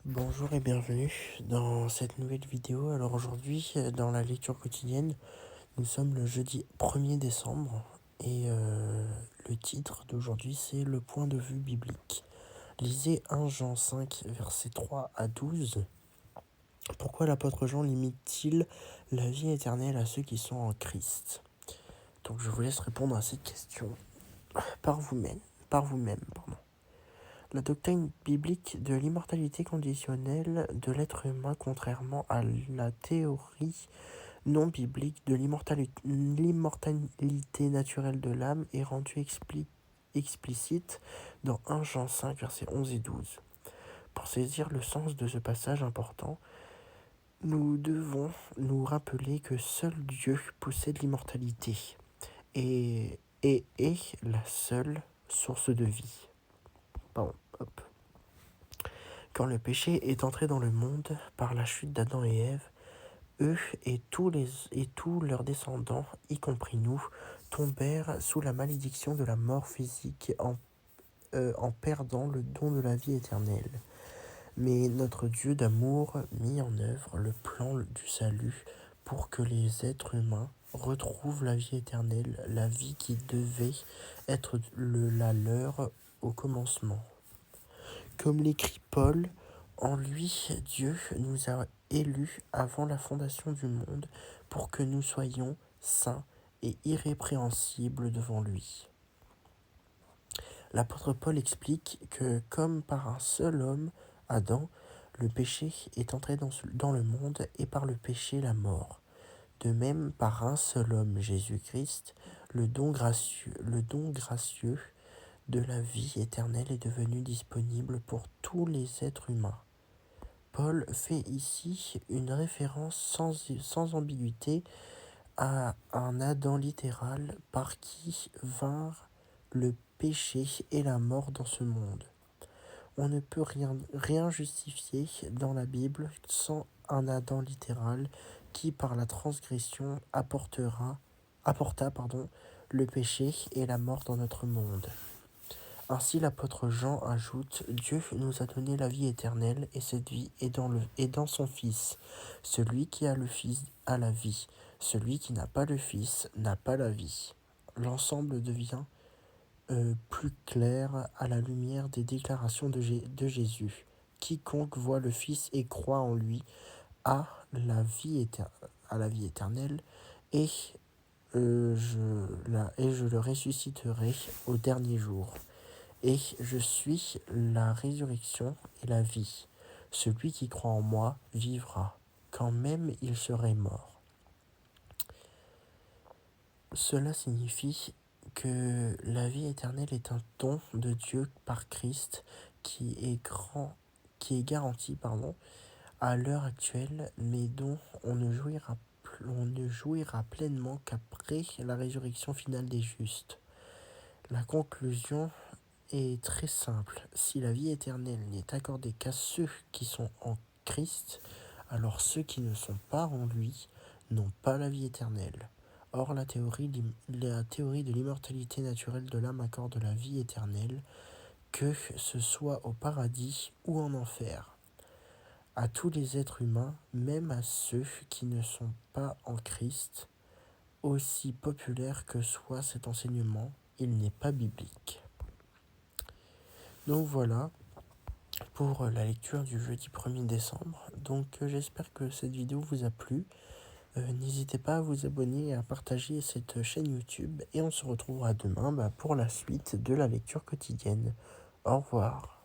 Bonjour et bienvenue dans cette nouvelle vidéo. Alors aujourd'hui, dans la lecture quotidienne, nous sommes le jeudi 1er décembre et le titre d'aujourd'hui c'est le point de vue biblique. Lisez 1 Jean 5 versets 3 à 12. Pourquoi l'apôtre Jean limite-t-il la vie éternelle à ceux qui sont en Christ? Donc je vous laisse répondre à cette question par vous-même. La doctrine biblique de l'immortalité conditionnelle de l'être humain, contrairement à la théorie non biblique de l'immortalité naturelle de l'âme, est rendue explicite dans 1 Jean 5, versets 11 et 12. Pour saisir le sens de ce passage important, nous devons nous rappeler que seul Dieu possède l'immortalité et est la seule source de vie. Quand le péché est entré dans le monde par la chute d'Adam et Ève, eux et tous leurs descendants, y compris nous, tombèrent sous la malédiction de la mort physique en perdant le don de la vie éternelle. Mais notre Dieu d'amour mit en œuvre le plan du salut pour que les êtres humains retrouvent la vie éternelle, la vie qui devait être la leur au commencement. Comme l'écrit Paul, en lui, Dieu nous a élus avant la fondation du monde pour que nous soyons saints et irrépréhensibles devant lui. L'apôtre Paul explique que comme par un seul homme, Adam, le péché est entré dans le monde et par le péché la mort. De même, par un seul homme, Jésus-Christ, le don gracieux de la vie éternelle est devenu disponible pour tous les êtres humains. Paul fait ici une référence sans ambiguïté à un Adam littéral par qui vinrent le péché et la mort dans ce monde. On ne peut rien justifier dans la Bible sans un Adam littéral qui, par la transgression, apporta le péché et la mort dans notre monde. Ainsi l'apôtre Jean ajoute « Dieu nous a donné la vie éternelle et cette vie est dans son Fils. Celui qui a le Fils a la vie. Celui qui n'a pas le Fils n'a pas la vie. » L'ensemble devient plus clair à la lumière des déclarations de Jésus. Quiconque voit le Fils et croit en lui a la vie éternelle et je le ressusciterai au dernier jour. Et je suis la résurrection et la vie. Celui qui croit en moi vivra, quand même il serait mort. Cela signifie que la vie éternelle est un don de Dieu par Christ qui est garanti à l'heure actuelle, mais dont on ne jouira pleinement qu'après la résurrection finale des justes. La conclusion est très simple. Si la vie éternelle n'est accordée qu'à ceux qui sont en Christ, alors ceux qui ne sont pas en lui n'ont pas la vie éternelle. Or, la théorie de l'immortalité naturelle de l'âme accorde la vie éternelle, que ce soit au paradis ou en enfer, à tous les êtres humains, même à ceux qui ne sont pas en Christ. Aussi populaire que soit cet enseignement, il n'est pas biblique. Donc voilà pour la lecture du jeudi 1er décembre. Donc j'espère que cette vidéo vous a plu. N'hésitez pas à vous abonner et à partager cette chaîne YouTube. Et on se retrouvera demain pour la suite de la lecture quotidienne. Au revoir.